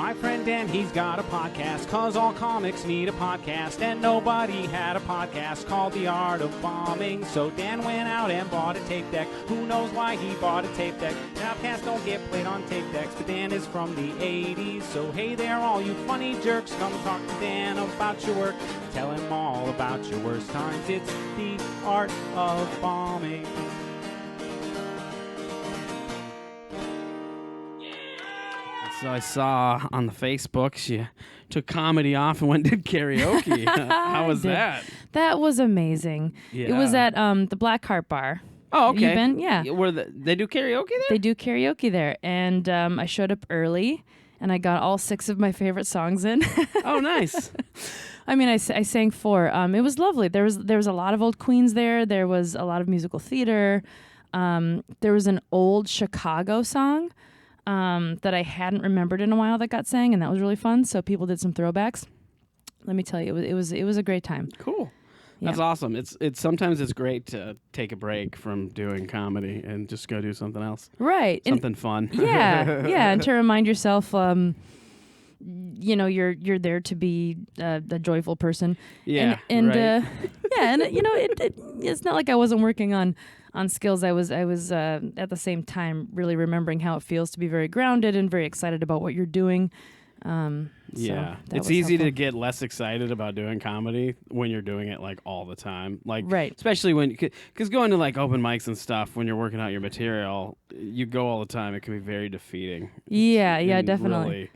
My friend Dan, he's got a podcast, 'cause all comics need a podcast, and nobody had a podcast called The Art of Bombing. So Dan went out and bought a tape deck. Who knows why he bought a tape deck? Now podcasts don't get played on tape decks, but Dan is from the 80s. So hey there, all you funny jerks, come talk to Dan about your work. Tell him all about your worst times. It's The Art of Bombing. So I saw on the Facebook she took comedy off and went and did karaoke. How was that? That was amazing. Yeah. It was at the Black Heart Bar. Oh, okay. You've been? Yeah. They do karaoke there? They do karaoke there. And I showed up early, and I got all 6 of my favorite songs in. Oh, nice. I mean, I sang 4. It was lovely. There was a lot of old queens there. There was a lot of musical theater. There was an old Chicago song that I hadn't remembered in a while that got sang, and that was really fun. So people did some throwbacks. Let me tell you, it was a great time. Cool. That's awesome. It's sometimes it's great to take a break from doing comedy and just go do something else. Right. Something fun. Yeah, yeah, and to remind yourself, you're there to be a joyful person. Yeah. And right. It's not like I wasn't working on skills. I was at the same time really remembering how it feels to be very grounded and very excited about what you're doing. Yeah, it's easy to get less excited about doing comedy when you're doing it like all the time, like right. Especially when, because going to like open mics and stuff when you're working out your material, you go all the time. It can be very defeating. Yeah, definitely.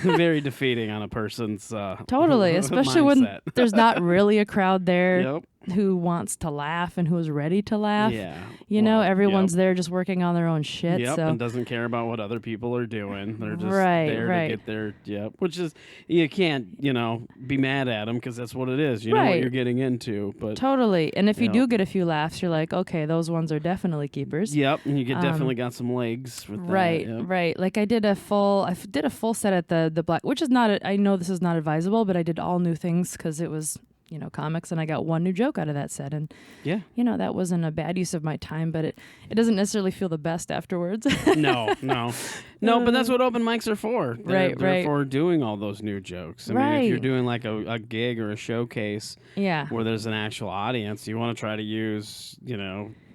Really very defeating on a person's totally, especially mindset. When there's not really a crowd there. Yep. Who wants to laugh and who's ready to laugh. Yeah. Everyone's there just working on their own shit. Yep, so. And doesn't care about what other people are doing. They're just right, there to get their, which is, you can't, be mad at them because that's what it is. You know what you're getting into. But totally. And if you do get a few laughs, you're like, okay, those ones are definitely keepers. Yep, and you definitely got some legs with that. Right, right. Like I did a full set at the Black, which is not, I know this is not advisable, but I did all new things because it was, comics, and I got one new joke out of that set, and that wasn't a bad use of my time, but it doesn't necessarily feel the best afterwards. No, but that's what open mics are for. They're for doing all those new jokes. I mean, if you're doing like a gig or a showcase, where there's an actual audience, you want to try to use,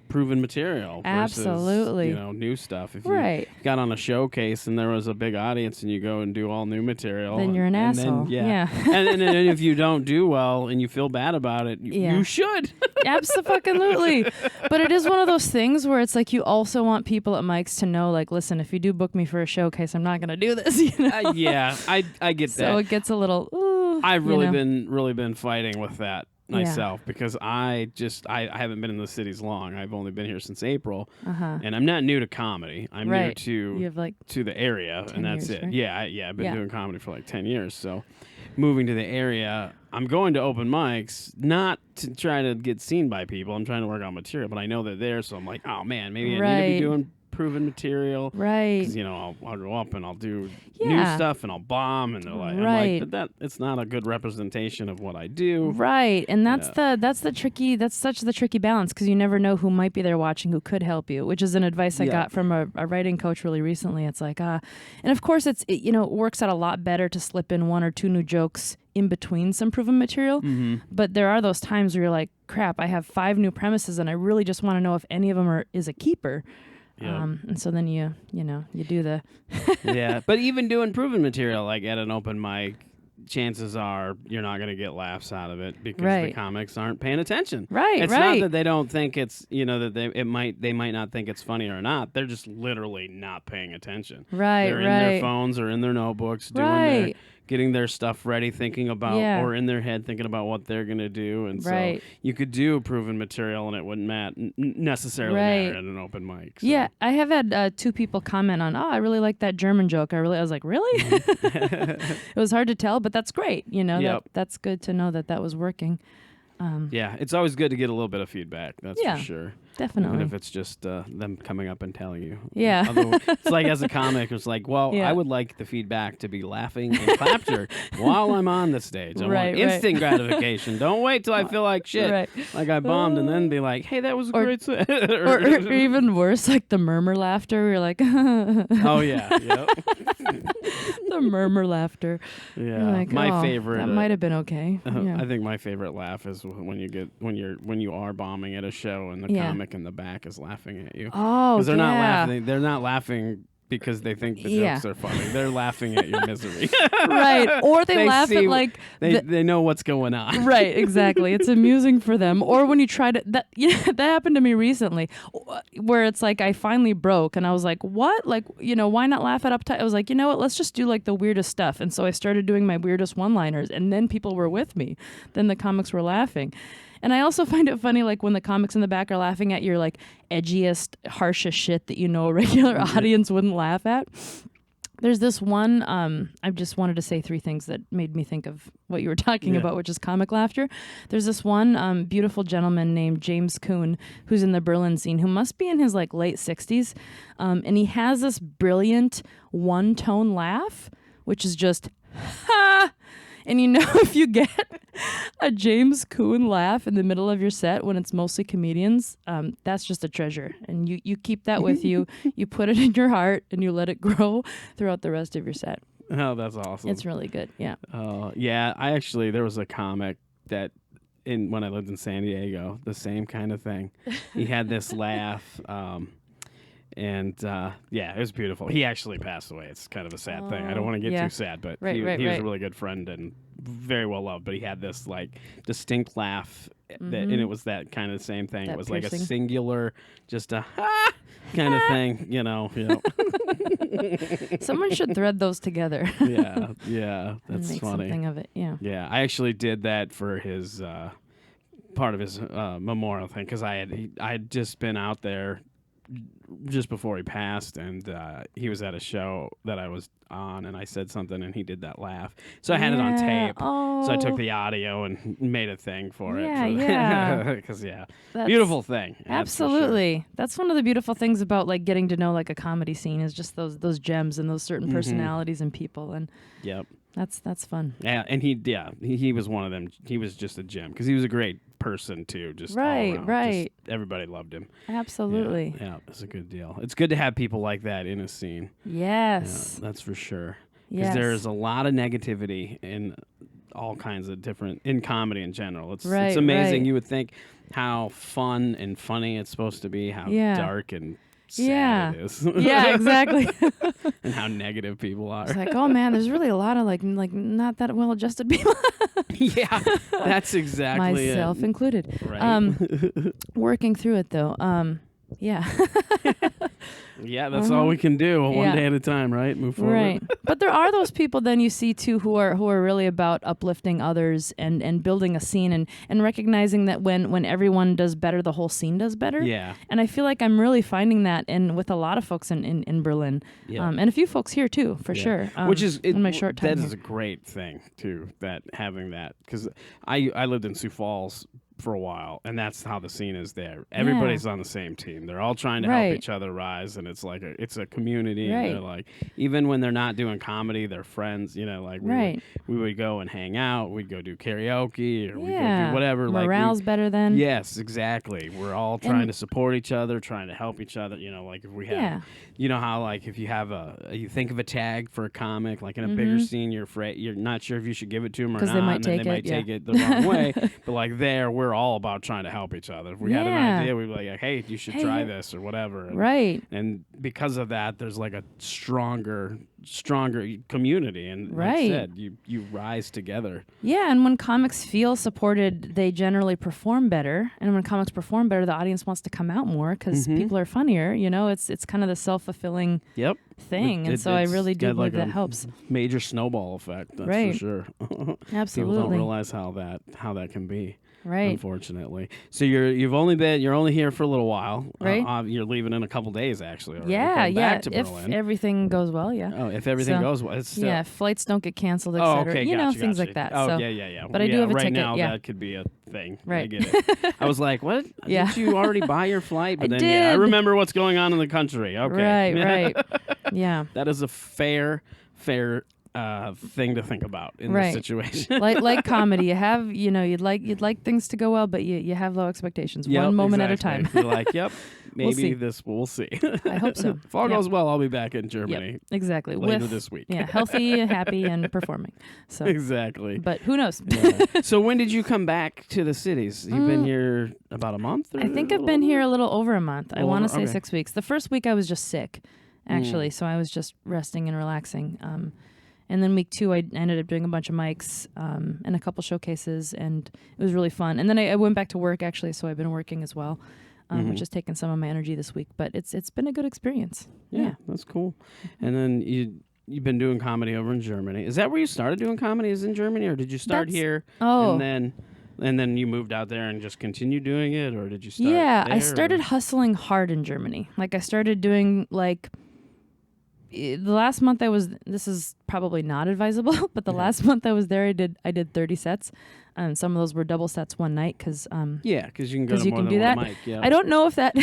proven material versus, absolutely, new stuff. If you got on a showcase and there was a big audience and you go and do all new material, then you're an asshole. and then if you don't do well and you feel bad about it, you should. Absolutely. But it is one of those things where it's like you also want people at mics to know, like, listen, if you do book me for a showcase, I'm not going to do this. I get that. So it gets a little. I've really been fighting with that myself because I haven't been in the cities long. I've only been here since April, and I'm not new to comedy. I'm new to the area, and that's it. Right? Yeah, I've been doing comedy for like 10 years. So moving to the area, I'm going to open mics not to try to get seen by people. I'm trying to work on material, but I know they're there, so I'm like, oh man, maybe I need to be doing proven material, right? Because I'll go up and I'll do new stuff and I'll bomb, and they're like, I'm like, but that it's not a good representation of what I do, right? And that's such the tricky balance, because you never know who might be there watching who could help you, which is an advice I got from a writing coach really recently. It's like and of course it works out a lot better to slip in 1 or 2 new jokes in between some proven material, but there are those times where you're like, crap, I have 5 new premises and I really just want to know if any of them is a keeper. And so then you do the but even doing proven material like at an open mic, chances are you're not going to get laughs out of it because the comics aren't paying attention. It's not that they don't think it's that they might not think it's funny or not. They're just literally not paying attention. They're in their phones or in their notebooks doing getting their stuff ready, thinking about or in their head thinking about what they're going to do. And so you could do proven material and it wouldn't necessarily matter at an open mic. So. Yeah, I have had 2 people comment on, I really like that German joke. I was like, really? It was hard to tell, but that's great. That's good to know that was working. It's always good to get a little bit of feedback. That's for sure. Definitely. Even if it's just them coming up and telling you. Yeah. It's like as a comic, it's like, well, I would like the feedback to be laughing and clapter while I'm on the stage. I want instant gratification. Don't wait till I feel like shit, like I bombed, and then be like, hey, that was a great set. or even worse, like the murmur laughter. You're like, oh yeah, yep. The murmur laughter. Yeah, like, my favorite. That might have been okay. I think my favorite laugh is when you are bombing at a show and the comic in the back is laughing at you. Oh, because they're not laughing. They're not laughing because they think the jokes are funny. They're laughing at your misery. Right. Or they laugh at like they know what's going on. Right, exactly. It's amusing for them. Or when you try to that happened to me recently where it's like I finally broke and I was like, what? Like, why not laugh at uptight? I was like, you know what? Let's just do like the weirdest stuff. And so I started doing my weirdest one-liners and then people were with me. Then the comics were laughing. And I also find it funny, like when the comics in the back are laughing at your like edgiest, harshest shit that a regular audience wouldn't laugh at. There's this one, I just wanted to say 3 things that made me think of what you were talking about, which is comic laughter. There's this one beautiful gentleman named James Kuhn, who's in the Berlin scene, who must be in his like late 60s. And he has this brilliant one-tone laugh, which is just, ha! And if you get a James Kuhn laugh in the middle of your set when it's mostly comedians, that's just a treasure. And you keep that with you. You put it in your heart and you let it grow throughout the rest of your set. Oh, that's awesome. It's really good. Yeah. Yeah. There was a comic that when I lived in San Diego, the same kind of thing. He had this laugh. And it was beautiful. He actually passed away. It's kind of a sad thing. I don't want to get too sad, but he was a really good friend and very well loved. But he had this like distinct laugh, and it was that kind of same thing. It was piercing. Like a singular, just a ha kind of thing. Someone should thread those together. yeah, that's make funny. Something of it. Yeah. I actually did that for his part of his memorial thing because I had just been out there just before he passed, and he was at a show that I was on, and I said something, and he did that laugh. So I had it on tape. So I took the audio and made a thing for it. Because beautiful thing. Absolutely. Sure. That's one of the beautiful things about like getting to know like a comedy scene is just those gems and those certain personalities and people, and that's fun. Yeah, and he was one of them. He was just a gem because he was a great person too. Just all around. Just everybody loved him. Absolutely. Yeah, it's a good deal. It's good to have people like that in a scene. Yes, that's for sure. Because there's a lot of negativity in all kinds of different in comedy in general. It's amazing. You would think how fun and funny it's supposed to be. How dark and sad it is. Yeah, exactly. And how negative people are. It's like, oh man, there's really a lot of like not that well adjusted people. Yeah, that's exactly myself included. Right. Working through it though. Yeah. Yeah, that's all we can do, one day at a time, right? Move forward. Right. But there are those people then you see too who are really about uplifting others and building a scene and recognizing that when everyone does better, the whole scene does better. Yeah. And I feel like I'm really finding that with a lot of folks in Berlin. Yeah. And a few folks here too, for sure. Which is in my short time. That is a great thing too, that having that, because I lived in Sioux Falls for a while, and that's how the scene is there. Everybody's on the same team. They're all trying to help each other rise, and it's like it's a community. And they're like, even when they're not doing comedy, they're friends. Like we would go and hang out. We'd go do karaoke, or we'd go do whatever. Morale's better then. Yes, exactly. We're all trying to support each other, trying to help each other. Like if we have, how like if you have you think of a tag for a comic, like in a bigger scene, you're not sure if you should give it to them or not, they might and they might take it the wrong way. But like we're all about trying to help each other. If we had an idea, we'd be like, hey, you should try this or whatever. And because of that, there's like a stronger community. And like I said, you rise together. Yeah, and when comics feel supported, they generally perform better. And when comics perform better, the audience wants to come out more because people are funnier. It's kind of the self-fulfilling thing. And so I really do believe that helps. Major snowball effect, that's for sure. Absolutely. People don't realize how that can be. Right. Unfortunately. So you're only here for a little while. Right. You're leaving in a couple days, actually. Already. Yeah. Back to if Berlin. everything goes well, yeah. Oh, if everything goes well. It's still... Yeah, if flights don't get canceled, etc. Okay, things like that. Oh, so. yeah. But I do have a right ticket. now, yeah. that could be a thing. Right. I get it. I was like, what? Yeah. Did you already buy your flight? But I then, did. Yeah, I remember what's going on in the country. Okay. Right. Yeah. That is a fair thing to think about in this situation. like comedy, you have you'd like things to go well, but you have low expectations. One moment at a time. You're like, yep, maybe we'll see. I hope so. If all goes well, I'll be back in Germany. Yep, exactly. Later this week. Yeah, healthy, happy, and performing. So exactly. But who knows? Yeah. So when did you come back to the cities? You've been here about a month? I think I've been here a little over a month. I want to say 6 weeks. The first week I was just sick, actually, so I was just resting and relaxing. And then week 2, I ended up doing a bunch of mics and a couple showcases, and it was really fun. And then I went back to work, actually, so I've been working as well, which has taken some of my energy this week. But it's been a good experience. Yeah. That's cool. And then you've been doing comedy over in Germany. Is that where you started doing comedy, is in Germany, or did you start here and then you moved out there and just continued doing it, or did you start there, I started hustling hard in Germany. Like, I started doing, the last month this is probably not advisable, but the last month I was there, I did 30 sets. Some of those were double sets one night because because you can go to more than one mic. Yeah. I don't know if that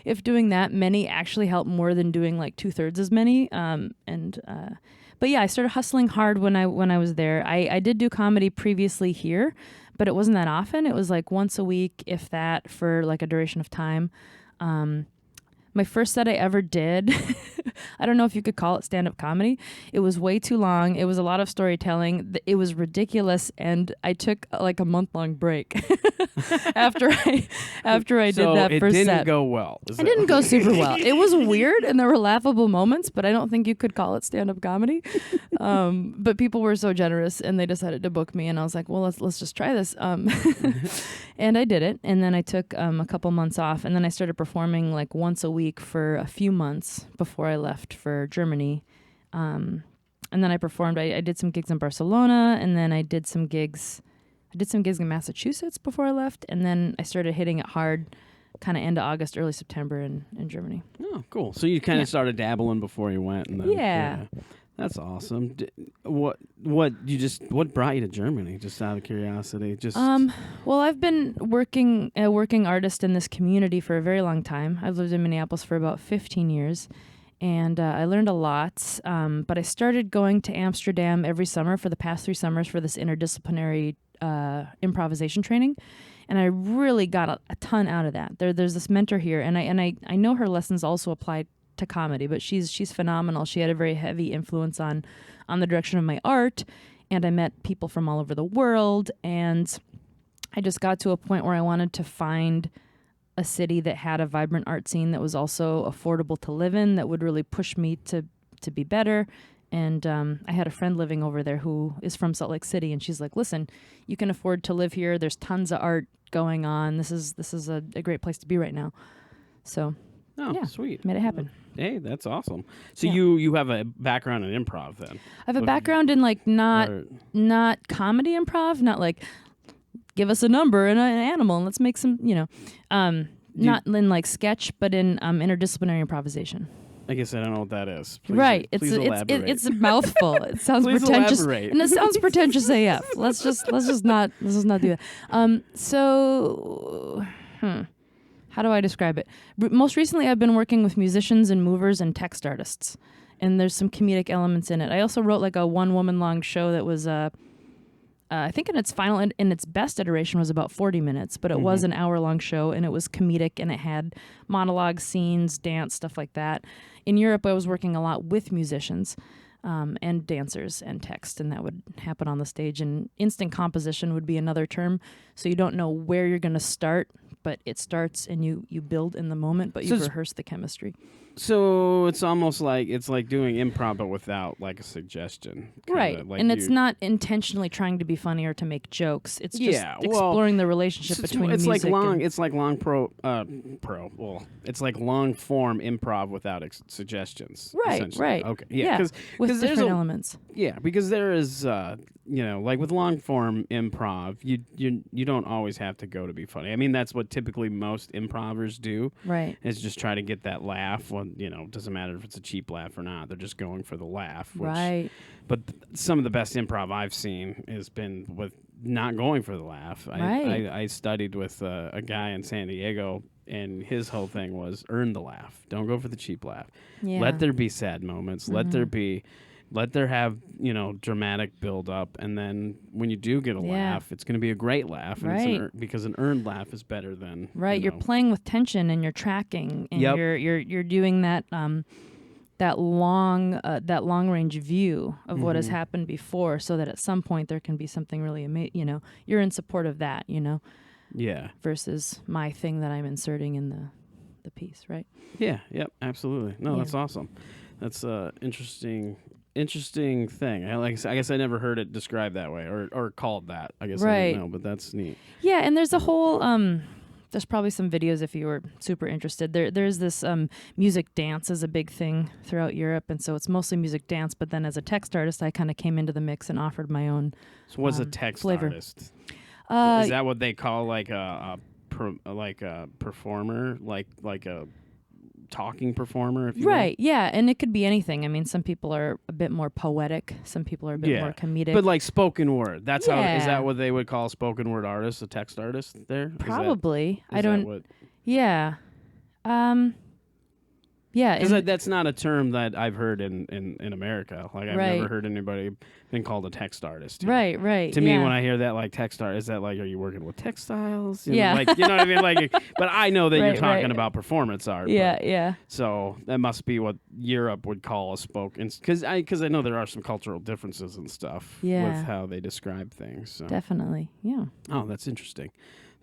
if doing that many actually helped more than doing like 2/3 as many. But yeah, I started hustling hard when I was there. I did do comedy previously here, but it wasn't that often. It was like once a week, if that, for like a duration of time. My first set I ever did, I don't know if you could call it stand-up comedy. It was way too long. It was a lot of storytelling. It was ridiculous, and I took like a month-long break after I did that first set. So it didn't go well. It didn't go super well. It was weird, and there were laughable moments, but I don't think you could call it stand-up comedy. But people were so generous, and they decided to book me, and I was like, well, let's just try this. And I did it, and then I took a couple months off, and then I started performing like once a week for a few months before I left for Germany. And then I performed. I did some gigs in Barcelona, and then I did some gigs in Massachusetts before I left, and then I started hitting it hard kind of end of August, early September in Germany. Oh, cool. So you kind of started dabbling before you went. And then, yeah. That's awesome. What brought you to Germany? Just out of curiosity. Well, I've been working artist in this community for a very long time. I've lived in Minneapolis for about 15 years, and I learned a lot. But I started going to Amsterdam every summer for the past 3 summers for this interdisciplinary improvisation training, and I really got a ton out of that. There's this mentor here, and I know her lessons also applied to comedy, but she's phenomenal. She had a very heavy influence on the direction of my art, and I met people from all over the world, and I just got to a point where I wanted to find a city that had a vibrant art scene that was also affordable to live in, that would really push me to be better. And I had a friend living over there who is from Salt Lake City, and she's like, listen, you can afford to live here. There's tons of art going on. This is a great place to be right now. So sweet. Made it happen. Hey, that's awesome. So you have a background in improv then? I have a background in like not comedy improv, not like give us a number and an animal and let's make some, not in like sketch, but in interdisciplinary improvisation. I guess I don't know what that is. Please, it's a mouthful. It sounds pretentious, elaborate. And it sounds pretentious AF. Let's just not do that. How do I describe it? Most recently, I've been working with musicians and movers and text artists, and there's some comedic elements in it. I also wrote like a 1-woman long show that was, I think in its final, in its best iteration was about 40 minutes, but it was an hour-long show, and it was comedic, and it had monologue scenes, dance, stuff like that. In Europe, I was working a lot with musicians and dancers and text, and that would happen on the stage. And instant composition would be another term, so you don't know where you're going to start, but it starts and you build in the moment, but you rehearse the chemistry. So it's almost like doing improv but without like a suggestion, right? Like and it's not intentionally trying to be funny or to make jokes. It's just exploring the relationship between music. It's like long it's like long form improv without suggestions. Right. Okay. Yeah. With different elements. Yeah, because there is like with long form improv, you don't always have to go to be funny. I mean, that's what typically most improvers do. Right. Is just try to get that laugh. Well, it doesn't matter if it's a cheap laugh or not. They're just going for the laugh. Right. But some of the best improv I've seen has been with not going for the laugh. Right. I studied with a guy in San Diego, and his whole thing was earn the laugh. Don't go for the cheap laugh. Yeah. Let there be sad moments. Mm-hmm. Let there have, dramatic build up, and then when you do get a laugh, it's going to be a great laugh, and because an earned laugh is better than You're playing with tension and you're tracking, and you're doing that that long range view of what has happened before, so that at some point there can be something really amazing. You're in support of that, Yeah. Versus my thing that I'm inserting in the piece, right? Yeah. Yep. Absolutely. No, that's awesome. That's interesting thing. I guess I never heard it described that way or called that. I guess I didn't know, but that's neat. Yeah, and there's a whole there's probably some videos if you were super interested. There's this music dance is a big thing throughout Europe, and so it's mostly music dance, but then as a text artist I kind of came into the mix and offered my own So what's a text flavor. Artist? Is that what they call like a performer, like a talking performer, if you will. Yeah, and it could be anything. I mean, some people are a bit more poetic, some people are a bit more comedic. But like spoken word, that's how is that what they would call a spoken word artist, a text artist there? Probably. I don't Yeah. Yeah, because that's not a term that I've heard in America. Like I've never heard anybody been called a text artist. Right. To me, when I hear that, like text artist, is that like, are you working with textiles? Yeah. Like, you know what I mean? Like, but I know that you're talking about performance art. Yeah. So that must be what Europe would call a spoken. Because I know there are some cultural differences and stuff with how they describe things. So. Definitely. Yeah. Oh, that's interesting.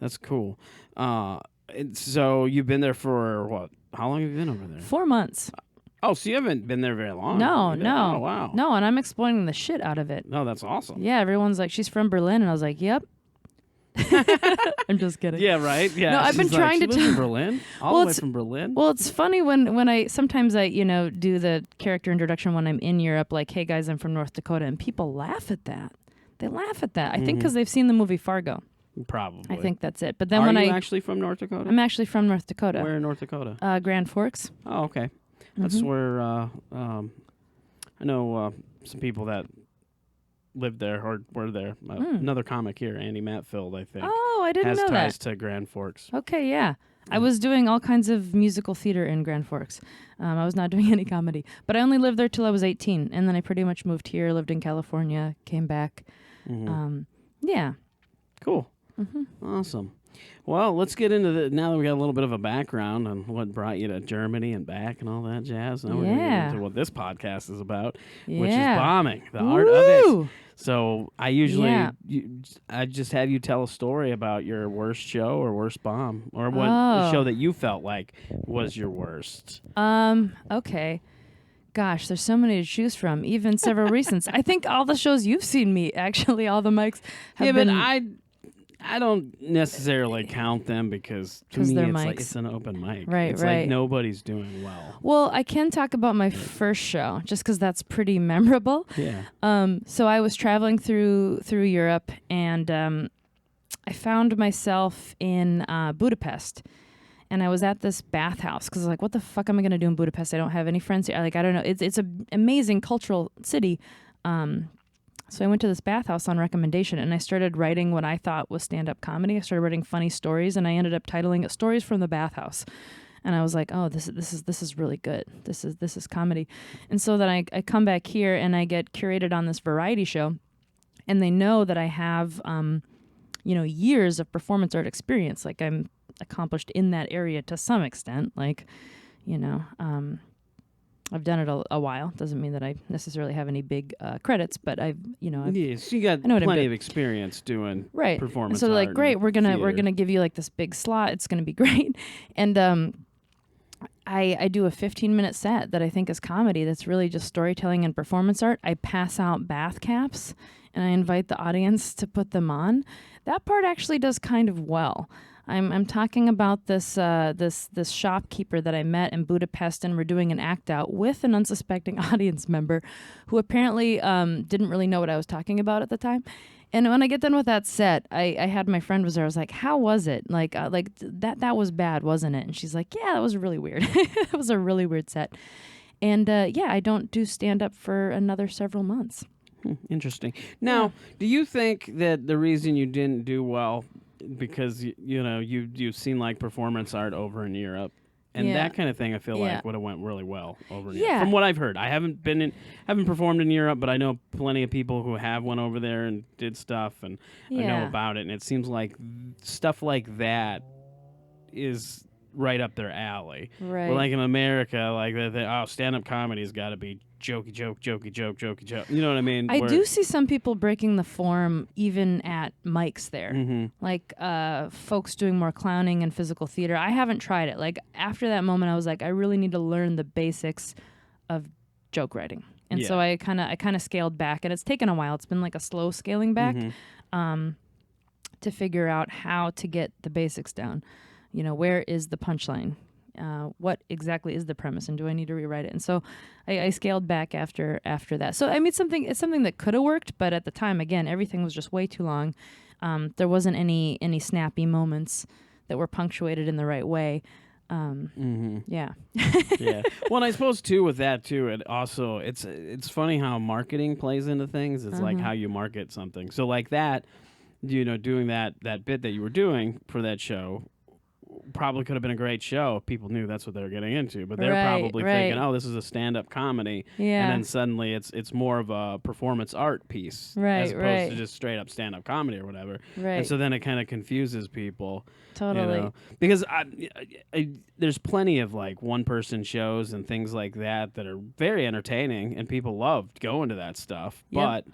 That's cool. So you've been there for what? How long have you been over there? 4 months. Oh, so you haven't been there very long. No. Oh, wow. No, and I'm exploiting the shit out of it. No, that's awesome. Yeah, everyone's like, she's from Berlin, and I was like, yep. I'm just kidding. Yeah, right? Yeah. No, I've been trying to tell Berlin? All the way from Berlin? Well, it's funny when I sometimes I, do the character introduction when I'm in Europe, like, hey guys, I'm from North Dakota, and people laugh at that. They laugh at that. I think because they've seen the movie Fargo. Probably. I think that's it. But then Are you actually from North Dakota? I'm actually from North Dakota. Where in North Dakota? Grand Forks. Oh, okay. That's where I know some people that lived there or were there. Another comic here, Andy Matfield, I think. Oh, I didn't know that. Has ties to Grand Forks. Okay, yeah. I was doing all kinds of musical theater in Grand Forks. I was not doing any comedy. But I only lived there till I was 18. And then I pretty much moved here, lived in California, came back. Yeah. Cool. Awesome. Well, let's get into now that we got a little bit of a background on what brought you to Germany and back and all that jazz. Now we're going to get into what this podcast is about, which is bombing, the art of it. So I usually, I just have you tell a story about your worst show or worst bomb, or what show that you felt like was your worst. Okay. Gosh, there's so many to choose from, even several recent. I think all the shows you've seen me, actually, all the mics have been... but I don't necessarily count them because to me it's like it's an open mic. Right, it's like nobody's doing well. Well, I can talk about my first show just because that's pretty memorable. Yeah. So I was traveling through Europe, and I found myself in Budapest. And I was at this bathhouse because I was like, what the fuck am I going to do in Budapest? I don't have any friends here. Like, I don't know. It's an amazing cultural city. So I went to this bathhouse on recommendation, and I started writing what I thought was stand-up comedy. I started writing funny stories, and I ended up titling it "Stories from the Bathhouse." And I was like, "Oh, this is really good. This is comedy." And so then I come back here, and I get curated on this variety show, and they know that I have, years of performance art experience. Like, I'm accomplished in that area to some extent. Like, I've done it a while. Doesn't mean that I necessarily have any big credits, but so you got plenty of experience doing performance. So art like, great, we're gonna give you like this big slot. It's gonna be great. And I do a 15-minute set that I think is comedy that's really just storytelling and performance art. I pass out bath caps and I invite the audience to put them on. That part actually does kind of well. I'm talking about this shopkeeper that I met in Budapest, and we're doing an act out with an unsuspecting audience member who apparently didn't really know what I was talking about at the time. And when I get done with that set, I had my friend was there. I was like, "How was it? Like that was bad, wasn't it?" And she's like, "Yeah, that was really weird. It was a really weird set." And I don't do stand up for another several months. Interesting. Now, do you think that the reason you didn't do well because you've seen like performance art over in Europe and that kind of thing, I feel like would have went really well over in Europe. From what I've heard, I haven't performed in Europe, but I know plenty of people who have went over there and did stuff, and I know about it. And it seems like stuff like that is right up their alley. Right. Well, like in America, like stand-up comedy's got to be jokey joke. You know what I mean? I do see some people breaking the form even at mics there. Mm-hmm. Like folks doing more clowning and physical theater. I haven't tried it. Like after that moment, I was like, I really need to learn the basics of joke writing. And so I kind of scaled back, and it's taken a while. It's been like a slow scaling back to figure out how to get the basics down. Where is the punchline? What exactly is the premise, and do I need to rewrite it? And so I scaled back after that. So I mean, it's something that could have worked, but at the time, again, everything was just way too long. There wasn't any snappy moments that were punctuated in the right way. Yeah. Yeah. Well, and I suppose too with that too, it's funny how marketing plays into things. It's like how you market something. So like that, doing that bit that you were doing for that show probably could have been a great show if people knew that's what they were getting into, but they're probably thinking, oh, this is a stand-up comedy, and then suddenly it's more of a performance art piece as opposed to just straight up stand-up comedy or whatever, and so then it kind of confuses people. Totally. Because there's plenty of like one-person shows and things like that are very entertaining and people love going to that stuff, but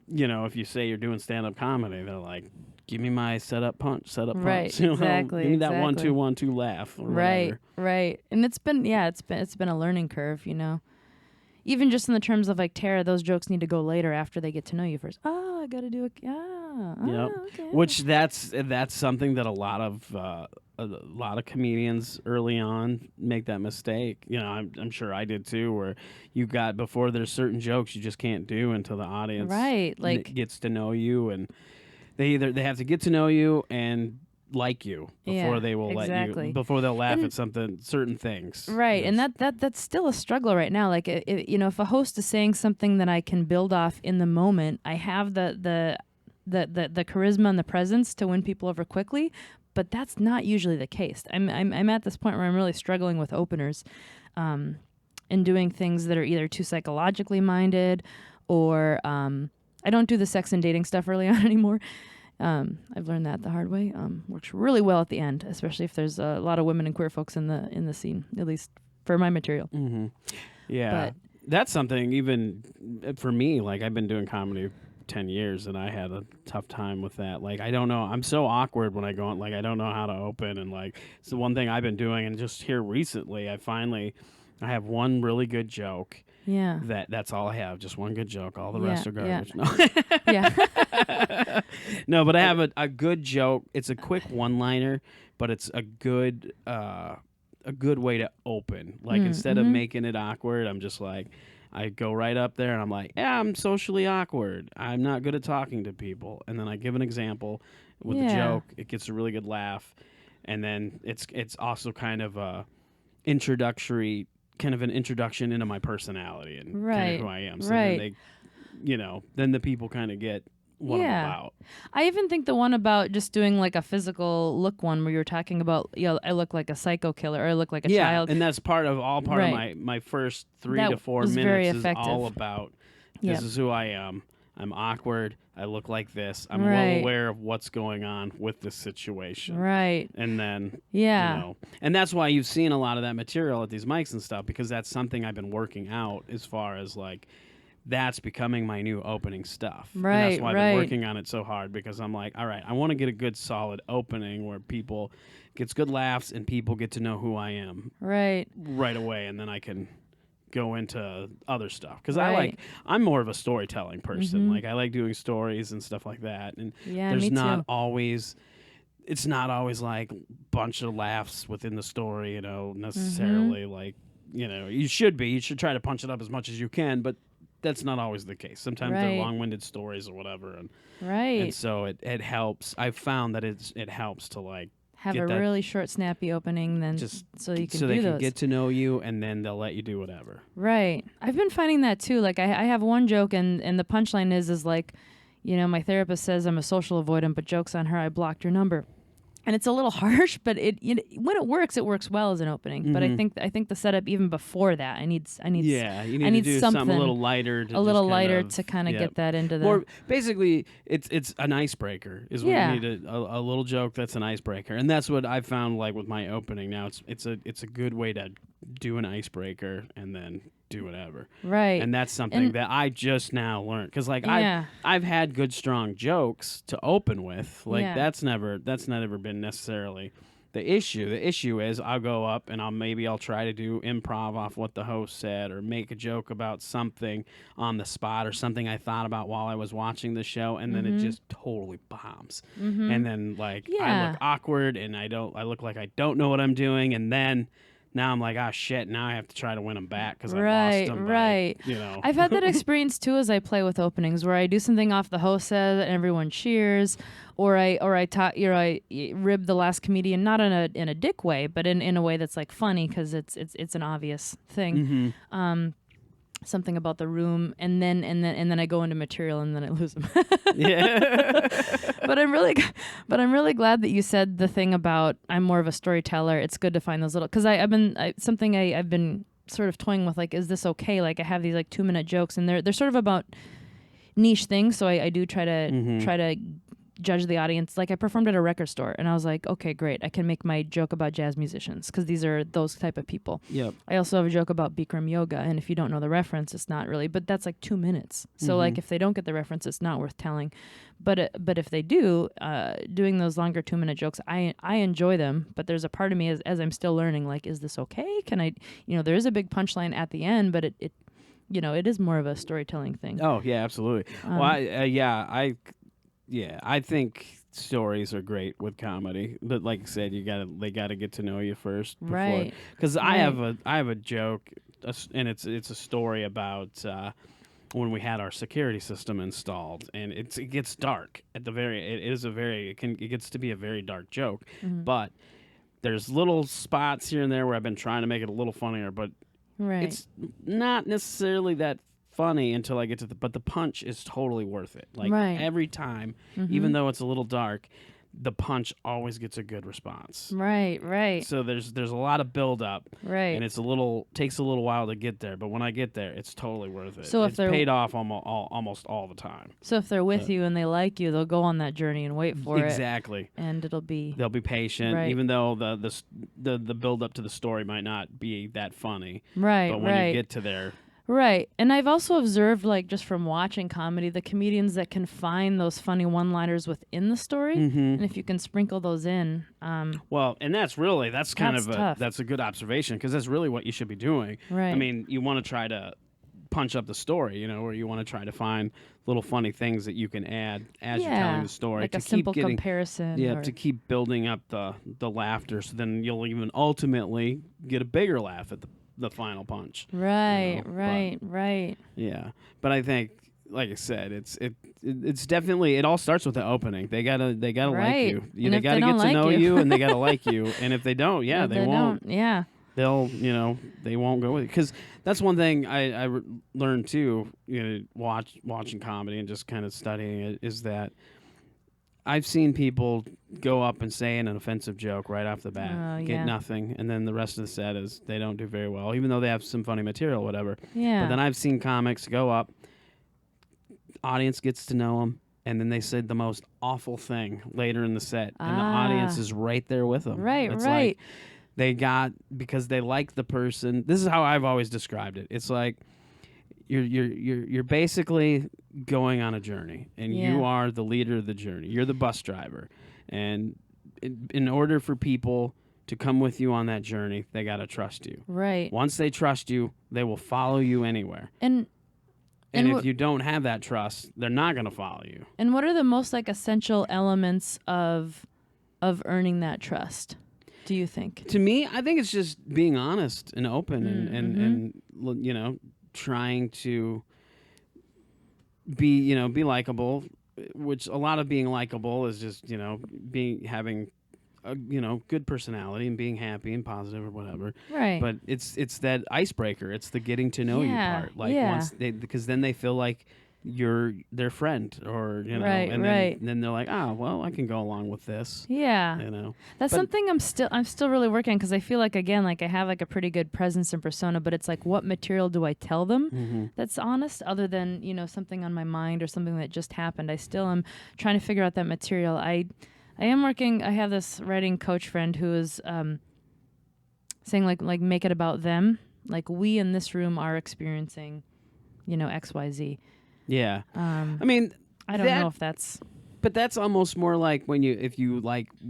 if you say you're doing stand-up comedy, they're like, give me my setup punch. Exactly. Give me that 1-2-1-2 laugh. Or whatever. Right. And it's been a learning curve, Even just in the terms of like Tara, those jokes need to go later after they get to know you first. Oh, I got to do it. Okay. Which that's something that a lot of comedians early on make that mistake. I'm sure I did too, where before there's certain jokes you just can't do until the audience gets to know you, and they have to get to know you and like you before they will let you, before they'll laugh at certain things. Right. And that's still a struggle right now. Like, if a host is saying something that I can build off in the moment, I have the charisma and the presence to win people over quickly, but that's not usually the case. I'm at this point where I'm really struggling with openers, and doing things that are either too psychologically minded, or I don't do the sex and dating stuff early on anymore. I've learned that the hard way. Works really well at the end, especially if there's a lot of women and queer folks in the scene, at least for my material. Mm-hmm. Yeah, but that's something even for me. Like, I've been doing comedy 10 years, and I had a tough time with that. Like, I don't know. I'm so awkward when I go on. Like, I don't know how to open, and like, it's the one thing I've been doing. And just here recently, I have one really good joke. Yeah. That's all I have. Just one good joke. All the rest are garbage. Yeah. No. No, but I have a good joke. It's a quick one-liner, but it's a good way to open. Like, instead of making it awkward, I'm just like, I go right up there and I'm like, yeah, I'm socially awkward. I'm not good at talking to people. And then I give an example with the joke. It gets a really good laugh. And then it's also kind of an introduction into my personality and kind of who I am. So then then the people kind of get what I'm about. I even think the one about just doing like a physical look one where you were talking about, I look like a psycho killer, or I look like a child. And that's part of my first 3 to 4 minutes is all about this is who I am. I'm awkward. I look like this. I'm well aware of what's going on with this situation. Right. And then, and that's why you've seen a lot of that material at these mics and stuff, because that's something I've been working out as far as like that's becoming my new opening stuff. Right, and that's why I've right. been working on it so hard, because I'm like, all right, I want to get a good solid opening where people gets good laughs and people get to know who I am right away, and then I can go into other stuff, because I'm more of a storytelling person. Like, I like doing stories and stuff like that, and there's not always, it's not always like bunch of laughs within the story, you know, necessarily. Like, you know, you should try to punch it up as much as you can, but that's not always the case. Sometimes they're long-winded stories or whatever, and so it helps. I've found that it helps to like have a really short, snappy opening, then so you can they can get to know you, and then they'll let you do whatever. Right. I've been finding that too. Like, I have one joke, and the punchline is like, you know, my therapist says I'm a social avoidant, but joke's on her, I blocked your number. And it's a little harsh, but when it works well as an opening. But I think the setup even before that, I need you need to do something a little lighter, to kind of get that into the more. Basically, it's an icebreaker is what you need, a little joke that's an icebreaker, and that's what I found like with my opening. Now it's a good way to do an icebreaker and then do whatever. Right. And that's something that I just now learned, because like I've had good strong jokes to open with. Like that's never been necessarily the issue. The issue is I'll go up and I'll try to do improv off what the host said, or make a joke about something on the spot, or something I thought about while I was watching the show, and then it just totally bombs. And then like I look awkward, and I look like I don't know what I'm doing, and then now I'm like, oh shit, now I have to try to win them back because I lost them. Right. You know. I've had that experience too as I play with openings, where I do something off the host said and everyone cheers, or I rib the last comedian, not in a dick way, but in a way that's like funny, because it's an obvious thing. Something about the room, and then I go into material, and then I lose them. But I'm really glad that you said the thing about I'm more of a storyteller. It's good to find those little, because I've been sort of toying with, like, is this okay? Like, I have these like 2-minute jokes, and they're sort of about niche things, so I do try to judge the audience. Like, I performed at a record store, and I was like, okay, great, I can make my joke about jazz musicians, because these are those type of people. Yep. I also have a joke about Bikram yoga, and if you don't know the reference, it's not really, but that's like 2 minutes. So like, if they don't get the reference, it's not worth telling. But if they do, doing those longer 2-minute jokes, I enjoy them. But there's a part of me as I'm still learning, like, is this okay? Can I, there is a big punchline at the end, but it is more of a storytelling thing. Oh yeah, absolutely. I think stories are great with comedy, but like I said, they gotta get to know you first, right? Because I have a joke, and it's a story about when we had our security system installed, and it gets dark at the it gets to be a very dark joke, but there's little spots here and there where I've been trying to make it a little funnier, but it's not necessarily that funny until I get to but the punch is totally worth it. Like every time, even though it's a little dark, the punch always gets a good response. Right. So there's a lot of build up. Right. And takes a little while to get there, but when I get there, it's totally worth it. So if it's paid off almost all the time. So if they're with you and they like you, they'll go on that journey and wait for it. Exactly. And they'll be patient, even though the build up to the story might not be that funny. Right. But when you get to there. Right. And I've also observed, like, just from watching comedy, the comedians that can find those funny one-liners within the story, and if you can sprinkle those in. Well, and that's tough. That's a good observation, because that's really what you should be doing. Right. I mean, you want to try to punch up the story, or you want to try to find little funny things that you can add as you're telling the story. Like a simple comparison. To keep building up the laughter, so then you'll even ultimately get a bigger laugh at the final punch. Right. Yeah, but I think, like I said, it's definitely, it all starts with the opening. They gotta like you. They gotta get to know you, and they gotta like you. And if they don't, they won't. Yeah. They'll, they won't go with it. Because that's one thing I learned too, watching comedy and just kind of studying it, is that I've seen people go up and say an offensive joke right off the bat, get nothing, and then the rest of the set is they don't do very well, even though they have some funny material, whatever. Yeah. But then I've seen comics go up, audience gets to know them, and then they said the most awful thing later in the set, and the audience is right there with them. It's like because they like the person. This is how I've always described it. It's like, you're basically going on a journey, and you are the leader of the journey. You're the bus driver, and in order for people to come with you on that journey, they got to trust you. Right. Once they trust you, they will follow you anywhere. And if you don't have that trust, they're not going to follow you. And what are the most essential elements of earning that trust, do you think? To me, I think it's just being honest and open and trying to be likable, which a lot of being likable is just, having a, good personality and being happy and positive or whatever. Right. But it's that icebreaker. It's the getting to know you part. Once because then they feel like you're their friend, or and then they're like, oh well, I can go along with this. That's something I'm still really working, because I feel like, again, I have a pretty good presence and persona, but it's what material do I tell them that's honest, other than something on my mind or something that just happened. I still am trying to figure out that material. I am working. I have this writing coach friend who is saying make it about them, we in this room are experiencing XYZ. Yeah. I mean, I don't know if that's... But that's almost more like if you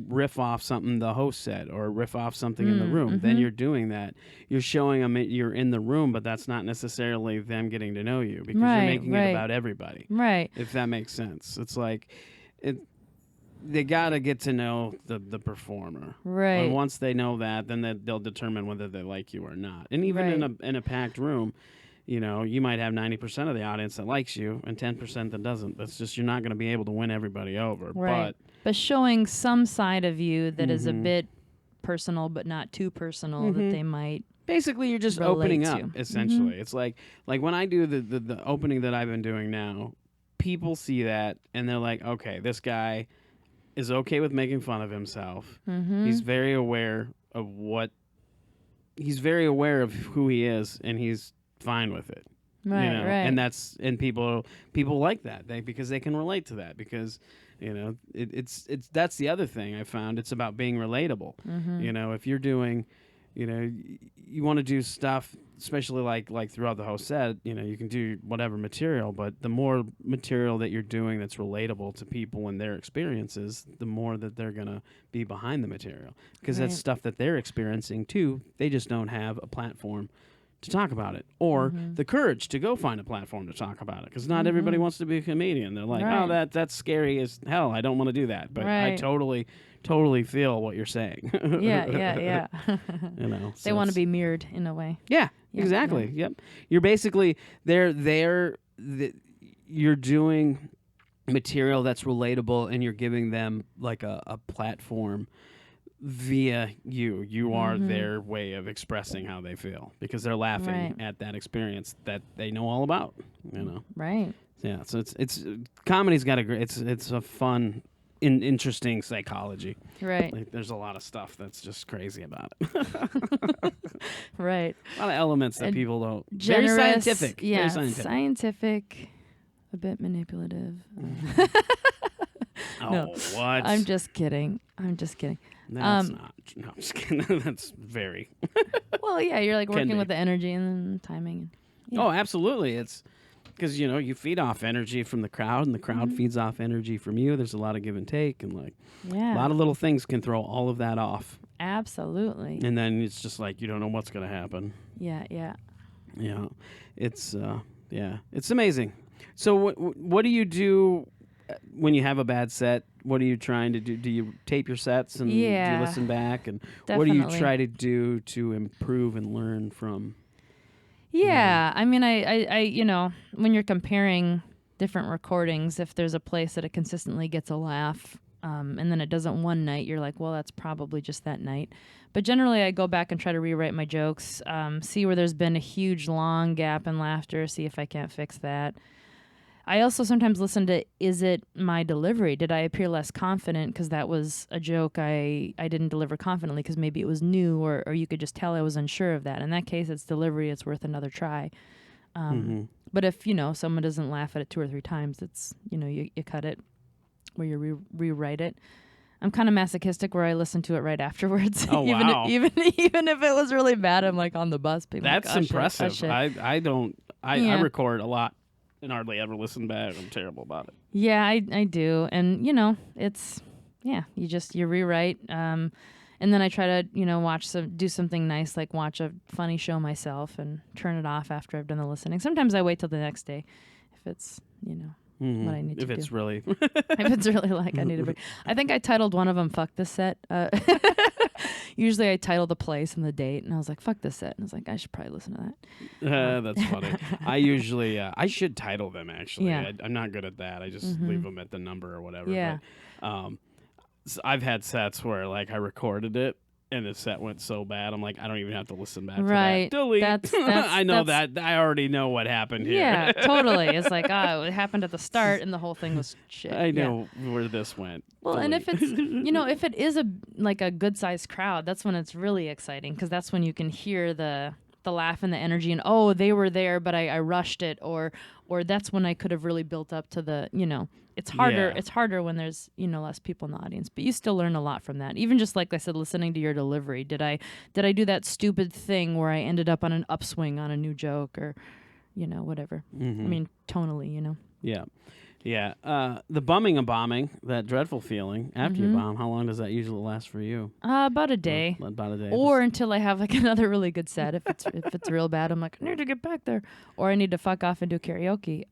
riff off something the host said, or riff off something in the room, then you're doing that. You're showing them you're in the room, but that's not necessarily them getting to know you, because you're making it about everybody. Right. If that makes sense. It's they got to get to know the performer. Right. And once they know that, then they'll determine whether they like you or not. And even in a packed room, you might have 90% of the audience that likes you and 10% that doesn't. That's just, you're not going to be able to win everybody over. Right. But showing some side of you that is a bit personal, but not too personal, that they might... Basically, you're just opening up, essentially. It's like when I do the opening that I've been doing now, people see that and they're like, okay, this guy is okay with making fun of himself. He's very aware of who he is, and he's fine with it. Right. And people like that because they can relate to that, because it's that's the other thing I found. It's about being relatable. If you're doing, you want to do stuff, especially like throughout the whole set, you can do whatever material, but the more material that you're doing that's relatable to people and their experiences, the more that they're going to be behind the material, because that's stuff that they're experiencing too. They just don't have a platform to talk about it, or the courage to go find a platform to talk about it, because not everybody wants to be a comedian. They're like, oh, that's scary as hell. I don't want to do that. But I totally feel what you're saying. Yeah. So they want to be mirrored in a way. Yeah, exactly. Yeah. Yep. You're basically you're doing material that's relatable, and you're giving them a platform via you are their way of expressing how they feel, because they're laughing at that experience that they know all about, Right. Yeah. So it's comedy's got it's a fun, interesting psychology. Right. There's a lot of stuff that's just crazy about it. Right. A lot of elements that people don't. Generous, very scientific. Yeah. Very scientific. A bit manipulative. No, what? I'm just kidding. That's not. No, I'm just kidding. That's very. Well, yeah, you're working with the energy and the timing. Yeah. Oh, absolutely. It's because you feed off energy from the crowd, and the crowd feeds off energy from you. There's a lot of give and take, and a lot of little things can throw all of that off. Absolutely. And then it's just you don't know what's going to happen. Yeah. Yeah, it's it's amazing. So what do you do when you have a bad set? What are you trying to do? Do you tape your sets and do you listen back? And what do you try to do to improve and learn from? Yeah, I mean, I when you're comparing different recordings, if there's a place that it consistently gets a laugh, and then it doesn't one night, you're like, well, that's probably just that night. But generally, I go back and try to rewrite my jokes, see where there's been a huge, long gap in laughter, see if I can't fix that. I also sometimes listen to, is it my delivery? Did I appear less confident because that was a joke I didn't deliver confidently because maybe it was new, or you could just tell I was unsure of that. In that case, it's delivery. It's worth another try. But if, someone doesn't laugh at it 2 or 3 times, it's, you cut it, where you rewrite it. I'm kind of masochistic where I listen to it right afterwards. Oh, wow. even if it was really bad, I'm on the bus. Being That's impressive. I don't. I record a lot and hardly ever listen back. I'm terrible about it. Yeah, I do. And, it's, you rewrite. And then I try to, do something nice, like watch a funny show myself and turn it off after I've done the listening. Sometimes I wait till the next day if it's, what I need to do. If it's really like I need a break. I think I titled one of them "Fuck This Set." Usually I title the place and the date, and I was like, "Fuck this set," and I was like, I should probably listen to that. That's funny. I usually I should title them actually. Yeah. I'm not good at that. I just leave them at the number or whatever. Yeah. But, so I've had sets where like I recorded it and the set went so bad, I'm like, I don't even have to listen back to that. Delete. That's I know that. I already know what happened here. Yeah, totally. It's like, it happened at the start, and the whole thing was shit. I know where this went. Well, Delete. and if it's, if it is a good-sized crowd, that's when it's really exciting, because that's when you can hear the laugh and the energy, and they were there, but I rushed it, or that's when I could have really built up to the, it's harder. Yeah. It's harder when there's less people in the audience, but you still learn a lot from that. Even just like I said, listening to your delivery. Did I do that stupid thing where I ended up on an upswing on a new joke, or whatever. Mm-hmm. I mean, tonally, Yeah. Yeah, the bumming and bombing, that dreadful feeling after you bomb, how long does that usually last for you? About a day. About a day. Or until I have like another really good set. If it's real bad, I'm like, I need to get back there. Or I need to fuck off and do karaoke,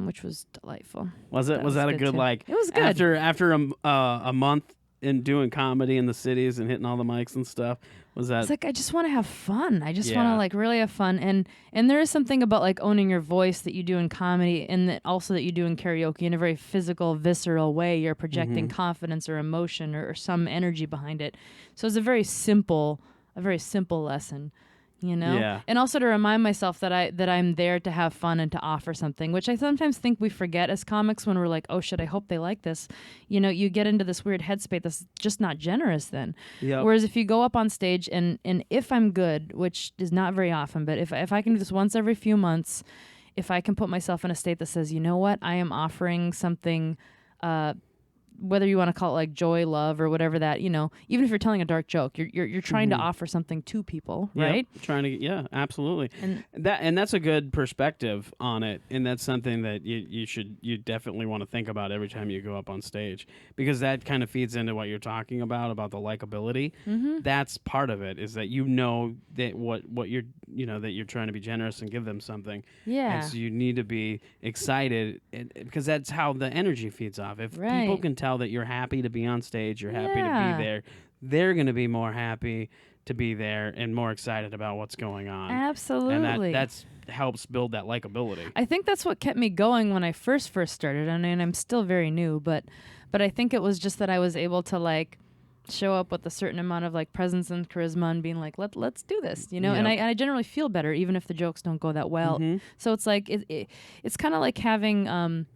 which was delightful. Was it? Was that a good too. Like? It was good. After a month in doing comedy in the cities and hitting all the mics and stuff. Was that? It's like I just want to have fun. I just want to like really have fun, and there is something about like owning your voice that you do in comedy, and that also that you do in karaoke in a very physical, visceral way. You're projecting confidence or emotion or some energy behind it. So it's a very simple lesson. Yeah. And also to remind myself that I'm there to have fun and to offer something, which I sometimes think we forget as comics when we're like, oh shit, I hope they like this. You get into this weird headspace that's just not generous then. Yep. Whereas if you go up on stage and if I'm good, which is not very often, but if I can do this once every few months, if I can put myself in a state that says, you know what, I am offering something, whether you want to call it like joy, love, or whatever that, even if you're telling a dark joke, you're trying to offer something to people, right? Yep. Trying to, absolutely. And that's a good perspective on it, and that's something that you definitely want to think about every time you go up on stage, because that kind of feeds into what you're talking about the likability. That's part of it, is that that what you're that you're trying to be generous and give them something. Yeah. And so you need to be excited, because that's how the energy feeds off. If people can tell that you're happy to be on stage, you're happy to be there, they're going to be more happy to be there and more excited about what's going on. Absolutely. And that's helps build that likability. I think that's what kept me going when I first started. I mean, I'm still very new, but I think it was just that I was able to like show up with a certain amount of like presence and charisma and being like, let's do this, and I generally feel better even if the jokes don't go that well. So it's like it's kind of like having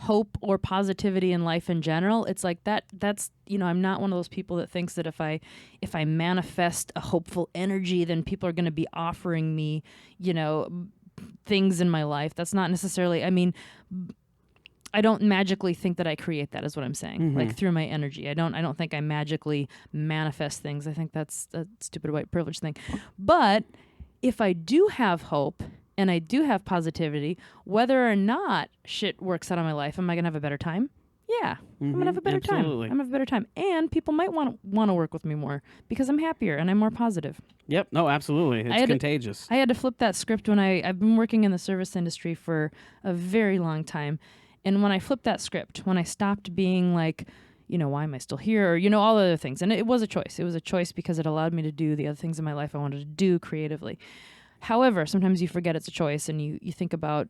hope or positivity in life in general. It's like that's I'm not one of those people that thinks that if I manifest a hopeful energy, then people are going to be offering me things in my life. That's not necessarily, I don't magically think that I create that, is what I'm saying. Like through my energy. I don't think I magically manifest things. I think that's a stupid white privilege thing. But if I do have hope and I do have positivity, whether or not shit works out in my life, am I going to have a better time? Yeah, I'm going to have a better time. I'm going to have a better time. And people might want to work with me more because I'm happier and I'm more positive. Yep. No, absolutely. It's contagious. I had to flip that script when I've been working in the service industry for a very long time. And when I flipped that script, when I stopped being like, why am I still here? Or, all the other things. And it was a choice. It was a choice because it allowed me to do the other things in my life I wanted to do creatively. However, sometimes you forget it's a choice and you think about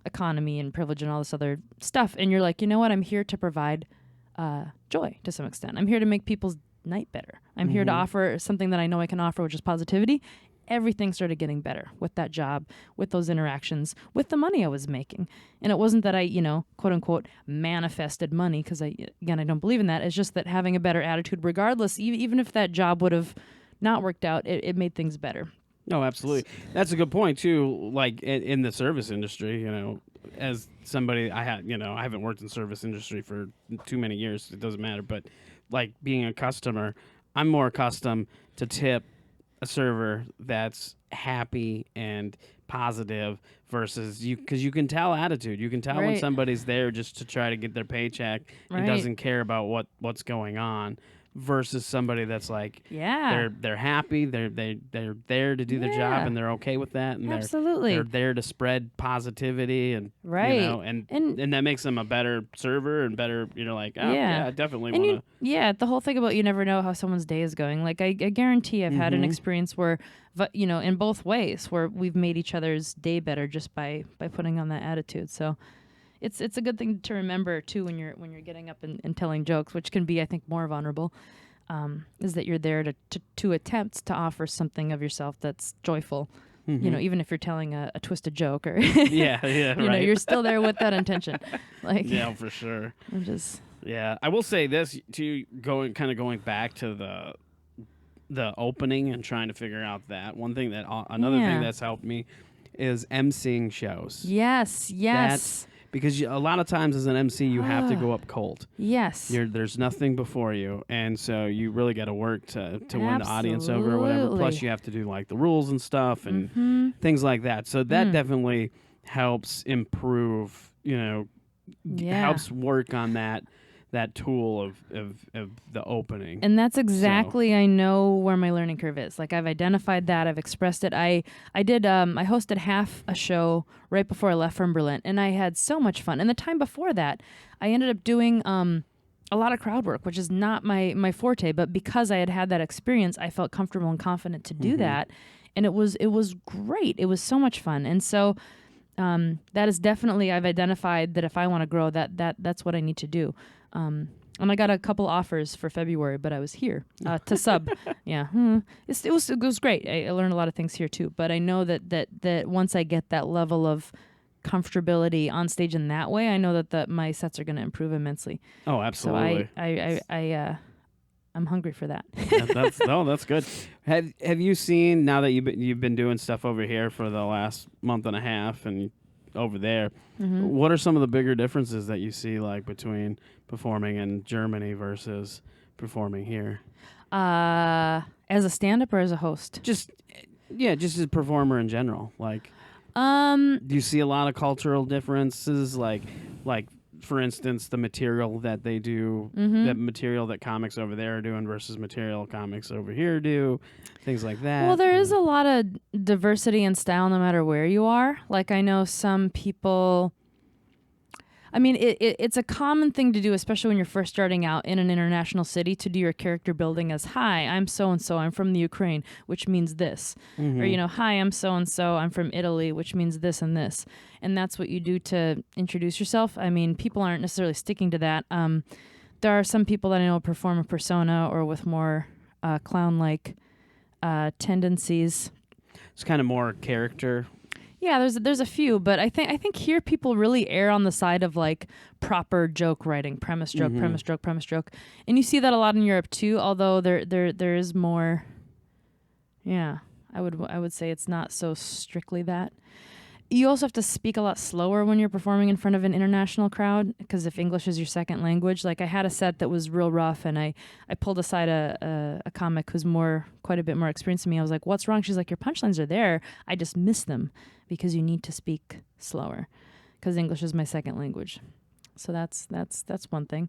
economy and privilege and all this other stuff. And you're like, you know what? I'm here to provide joy to some extent. I'm here to make people's night better. I'm here to offer something that I know I can offer, which is positivity. Everything started getting better with that job, with those interactions, with the money I was making. And it wasn't that I, quote unquote, manifested money, because I don't believe in that. It's just that having a better attitude, regardless, even if that job would have not worked out, it made things better. No, absolutely. That's a good point too. Like in the service industry, as somebody I haven't worked in the service industry for too many years. It doesn't matter. But like being a customer, I'm more accustomed to tip a server that's happy and positive versus because you can tell attitude. You can tell when somebody's there just to try to get their paycheck and doesn't care about what's going on, versus somebody that's like, they're happy, they're there to do their job, and they're okay with that, and they're there to spread positivity, and and that makes them a better server and better, like, I definitely want to. The whole thing about you never know how someone's day is going. Like I guarantee I've had an experience where, in both ways, where we've made each other's day better just by putting on that attitude. So it's a good thing to remember too when you're getting up and telling jokes, which can be, I think, more vulnerable, is that you're there to attempt to offer something of yourself that's joyful. Even if you're telling a twisted joke or you're still there with that intention. Like for sure. Yeah, I will say this too, going back to the opening and trying to figure out that one thing another thing that's helped me is emceeing shows. Yes. Because a lot of times as an MC, you have to go up cold. Yes. There's nothing before you. And so you really got to work to win the audience over or whatever. Plus, you have to do like the rules and stuff and things like that. So that definitely helps improve, helps work on that tool of the opening. And that's exactly, I know where my learning curve is. Like I've identified that, I've expressed it. I hosted half a show right before I left from Berlin, and I had so much fun. And the time before that, I ended up doing a lot of crowd work, which is not my forte, but because I had that experience, I felt comfortable and confident to do that. And it was great. It was so much fun. And so that is definitely, I've identified that if I want to grow, that's what I need to do. And I got a couple offers for February, but I was here to sub. It was great. I learned a lot of things here too. But I know that once I get that level of comfortability on stage in that way, I know that my sets are going to improve immensely. Oh, absolutely. So I'm hungry for that. That's good. Have you seen, now that you've been doing stuff over here for the last month and a half and over there, what are some of the bigger differences that you see, like between performing in Germany versus performing here? As a stand-up or as a host? Just as a performer in general. Like, do you see a lot of cultural differences? Like for instance, the material that they do, that material that comics over there are doing versus material comics over here do, things like that. Well, there is a lot of diversity in style no matter where you are. Like I know some people, I mean, it's a common thing to do, especially when you're first starting out in an international city, to do your character building as, hi, I'm so-and-so, I'm from the Ukraine, which means this. Or, hi, I'm so-and-so, I'm from Italy, which means this and this. And that's what you do to introduce yourself. I mean, people aren't necessarily sticking to that. There are some people that I know perform a persona or with more clown-like tendencies. It's kind of more character. Yeah, there's a few, but I think here people really err on the side of like proper joke writing, premise joke, premise joke, premise joke, and you see that a lot in Europe too. Although there is more. Yeah, I would say it's not so strictly that. You also have to speak a lot slower when you're performing in front of an international crowd, because if English is your second language, like I had a set that was real rough, and I pulled aside a comic who's quite a bit more experienced than me. I was like, "What's wrong?" She's like, "Your punchlines are there. I just miss them because you need to speak slower, because English is my second language." So that's one thing.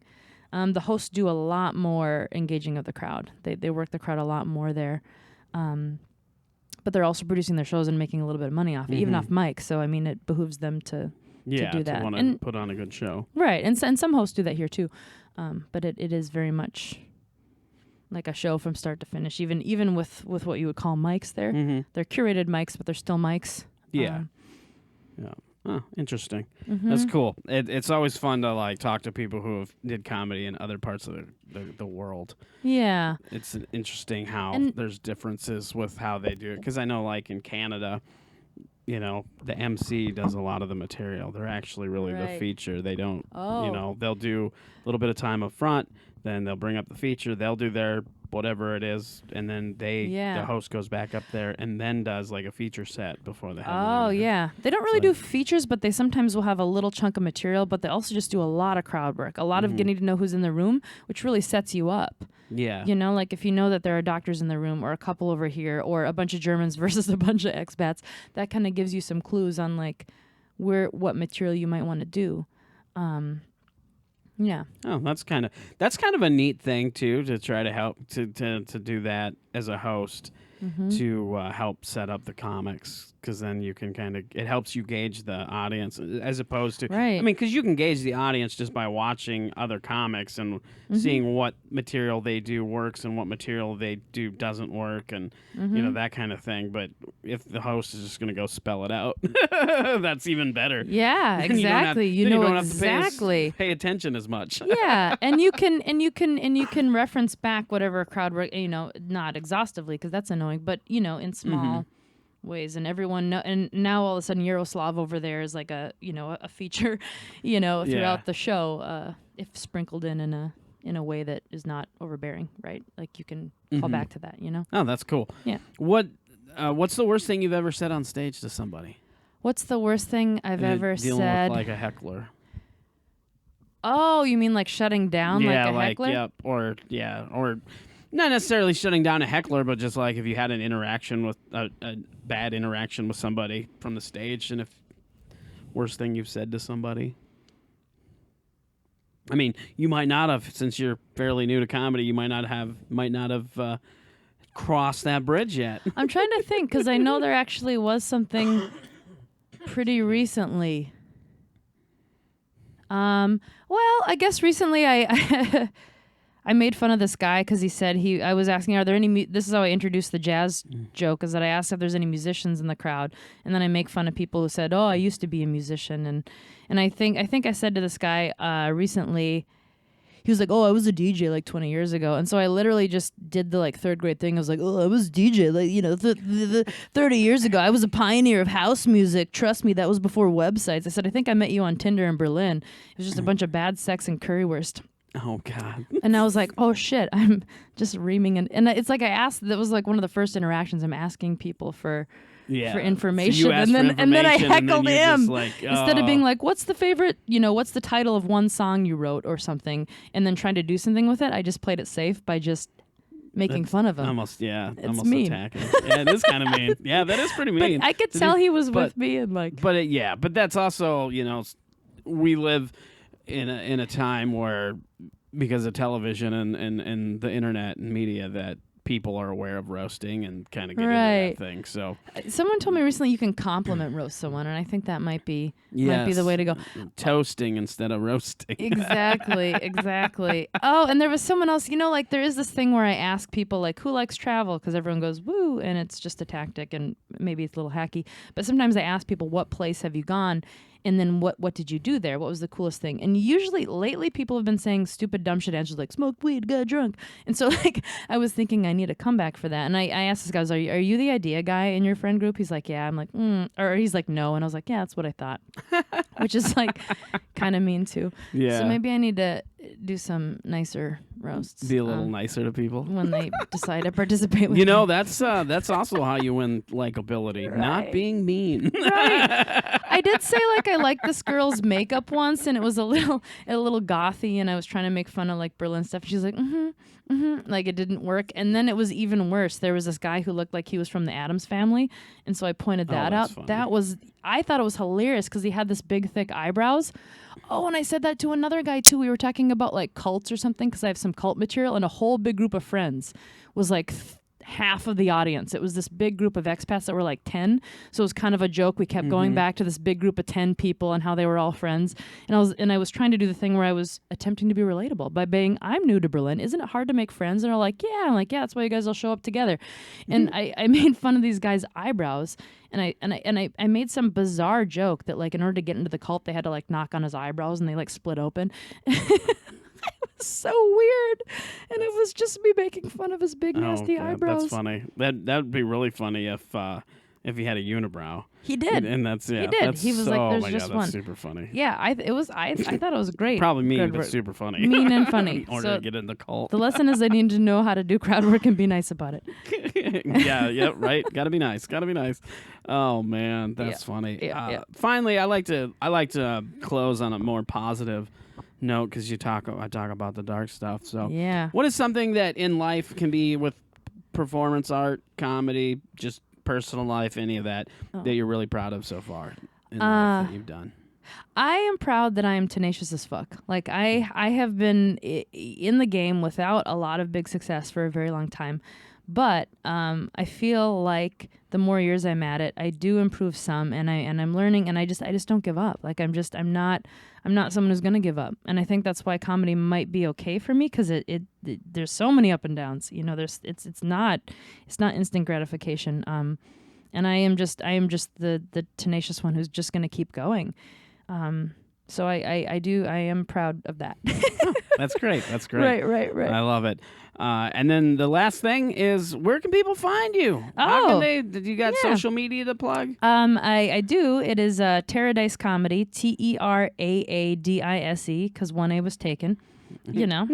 The hosts do a lot more engaging of the crowd. They work the crowd a lot more there. But they're also producing their shows and making a little bit of money off it, even off mic. So, I mean, it behooves them to do that. To want to put on a good show. Right. And some hosts do that here, too. But it is very much like a show from start to finish, even with what you would call mics there. They're curated mics, but they're still mics. Yeah. Oh, interesting. That's cool. It's always fun to like talk to people who did comedy in other parts of the world. Yeah. It's interesting how there's differences with how they do it. Because I know like in Canada, the MC does a lot of the material. They're actually really the feature. They don't, they'll do a little bit of time up front, then they'll bring up the feature. They'll do their whatever it is, and then the host goes back up there and then does like a feature set before the headliner. Oh, yeah. They don't really do features, but they sometimes will have a little chunk of material, but they also just do a lot of crowd work, a lot of getting to know who's in the room, which really sets you up. Yeah. You know, like if you know that there are doctors in the room or a couple over here or a bunch of Germans versus a bunch of expats, that kind of gives you some clues on like what material you might want to do. Yeah. Oh, that's kind of a neat thing too, to try to help to do that as a host, to help set up the comics, because then you can it helps you gauge the audience as opposed to right. I mean, because you can gauge the audience just by watching other comics and seeing what material they do works and what material they do doesn't work, and you know, that kind of thing. But if the host is just going to go spell it out, that's even better. Yeah, exactly. You know exactly. Pay attention as much. Yeah, and you can reference back whatever crowd work. You know, not exhaustively because that's annoying, but you know, in small ways, and everyone and now all of a sudden Yaroslav over there is like a feature, you know, throughout the show, if sprinkled in a way that is not overbearing, right? Like you can call back to that, you know. Oh, that's cool. Yeah. What's the worst thing you've ever said on stage to somebody? What's the worst thing I've ever dealing said? With like a heckler. Oh, you mean like shutting down like a heckler? Yep, or not necessarily shutting down a heckler, but just like if you had an interaction with a bad interaction with somebody from the stage, and if worst thing you've said to somebody. I mean, you might not have, since you're fairly new to comedy, you might not have crossed that bridge yet. I'm trying to think, because I know there actually was something pretty recently. Well, I guess recently I I made fun of this guy because he said I was asking, are there any, this is how I introduced the jazz joke, is that I asked if there's any musicians in the crowd, and then I make fun of people who said, oh, I used to be a musician, and I think I said to this guy recently, he was like, oh, I was a DJ like 20 years ago, and so I literally just did the like third grade thing. I was like, oh, I was a DJ like, you know, 30 years ago. I was a pioneer of house music. Trust me, that was before websites. I said, I think I met you on Tinder in Berlin. It was just a bunch of bad sex and currywurst. Oh, God. And I was like, oh, shit, I'm just reaming. And it's like I asked, that was like one of the first interactions. I'm asking people for information. So and then I heckled him. Like, instead of being like, what's the favorite, what's the title of one song you wrote or something, and then trying to do something with it, I just played it safe by just making fun of him. Almost mean. attacking. Yeah, it is kind of mean. Yeah, that is pretty mean. But I could tell he was with me and like. But that's also, we live in a time where, because of television and the internet and media, that people are aware of roasting and kind of get into that thing. So someone told me recently you can compliment roast someone, and I think that might be the way to go. Toasting instead of roasting. Exactly. Oh, and there was someone else, like there is this thing where I ask people like, who likes travel? Because everyone goes, woo, and it's just a tactic, and maybe it's a little hacky. But sometimes I ask people, what place have you gone? And then what did you do there? What was the coolest thing? And usually lately people have been saying stupid dumb shit answers like smoke weed, got drunk. And so like I was thinking I need a comeback for that. And I asked this guy, are you the idea guy in your friend group? He's like, yeah. I'm like, or he's like, no. And I was like, yeah, that's what I thought. Which is like kind of mean too. Yeah. So maybe I need to do some nicer roasts. Be a little nicer to people when they decide to participate with me. That's also how you win likability. Right. Not being mean. Right. I did say like I liked this girl's makeup once, and it was a little gothy, and I was trying to make fun of like Berlin stuff. She's like, like it didn't work. And then it was even worse. There was this guy who looked like he was from the Addams Family, and so I pointed that out. Funny. I thought it was hilarious because he had this big thick eyebrows. Oh, and I said that to another guy too. We were talking about like cults or something because I have some cult material, and a whole big group of friends was like half of the audience. It was this big group of expats that were like 10. So it was kind of a joke. We kept going back to this big group of 10 people and how they were all friends. And I was trying to do the thing where I was attempting to be relatable by being, I'm new to Berlin. Isn't it hard to make friends? And they're like, yeah. I'm like, yeah, that's why you guys all show up together. And I made fun of these guys' eyebrows. And I made some bizarre joke that like in order to get into the cult, they had to like knock on his eyebrows and they like split open. So weird, and it was just me making fun of his big nasty eyebrows. That's funny. That would be really funny if if he had a unibrow. He did. And that's, yeah. He did. That's, he was like, there's oh my just God, one. that's super funny. Yeah, I thought it was great. Probably mean, but super funny. Mean and funny. In order to get in the cult. The lesson is they need to know how to do crowd work and be nice about it. yeah, right. Gotta be nice. Oh man, that's funny. Finally, I like to close on a more positive note because I talk about the dark stuff. So what is something that in life can be with performance art, comedy, just personal life, any of that that you're really proud of so far in life that you've done? I am proud that I am tenacious as fuck. Like I have been in the game without a lot of big success for a very long time, but I feel like the more years I'm at it, I do improve some, and I'm learning, and I just don't give up. Like I'm not someone who's gonna give up, and I think that's why comedy might be okay for me because it there's so many up and downs. You know, it's not instant gratification. And I am just the tenacious one who's just gonna keep going. So I am proud of that. That's great. Right. I love it. And then the last thing is, where can people find you? How can they? Did you got social media to plug? I do. It is Teradice Comedy, TERAADISE, because one A was taken. You know.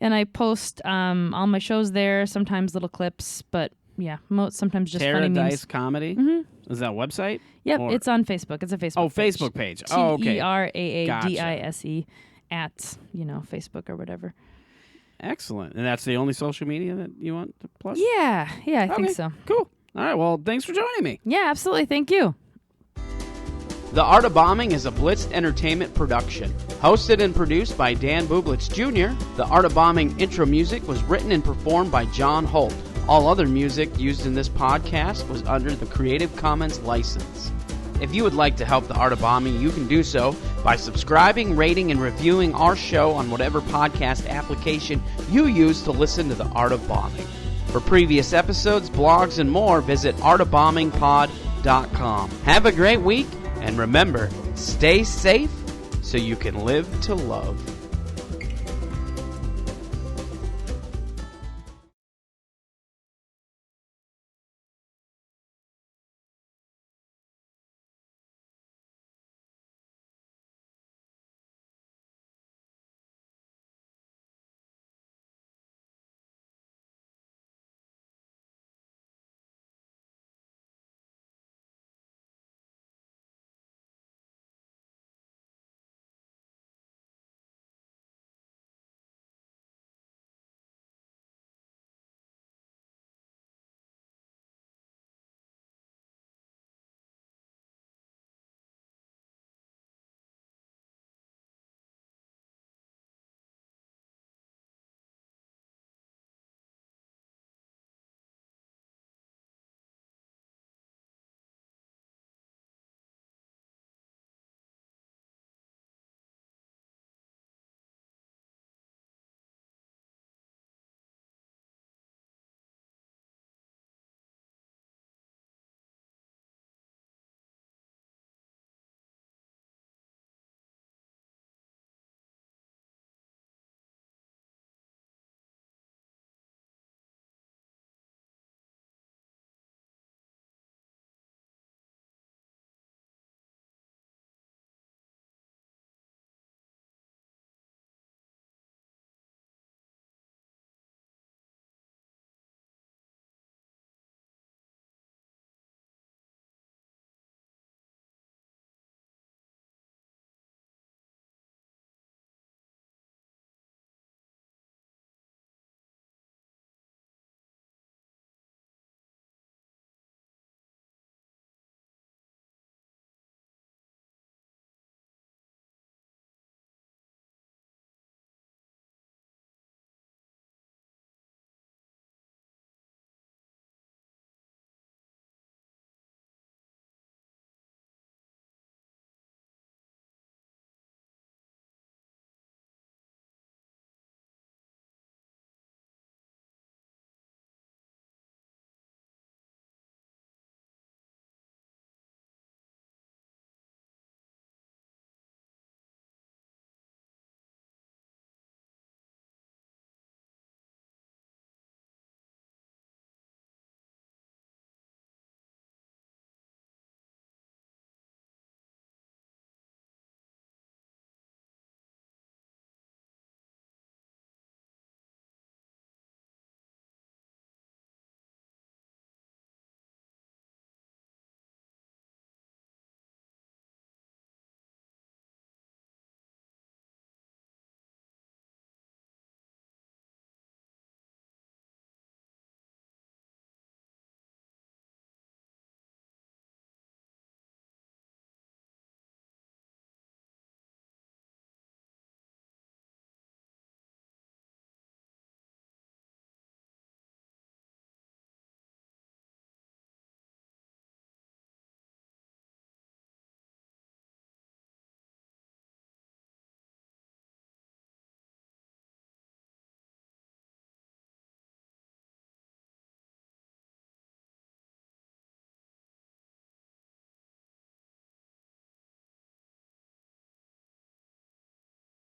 And I post all my shows there. Sometimes little clips, but yeah, sometimes just funny memes. Teradice Comedy. Mm-hmm. Is that a website? Yep, it's on Facebook. It's a Facebook. page. Facebook page. Oh, okay. TERAADISE at Facebook or whatever. Excellent. And that's the only social media that you want to plug? Yeah, I think so. Cool. All right, well, thanks for joining me. Yeah, absolutely. Thank you. The Art of Bombing is a Blitzed Entertainment production. Hosted and produced by Dan Bublitz Jr., The Art of Bombing intro music was written and performed by John Holt. All other music used in this podcast was under the Creative Commons license. If you would like to help The Art of Bombing, you can do so by subscribing, rating, and reviewing our show on whatever podcast application you use to listen to The Art of Bombing. For previous episodes, blogs, and more, visit artofbombingpod.com. Have a great week, and remember, stay safe so you can live to love.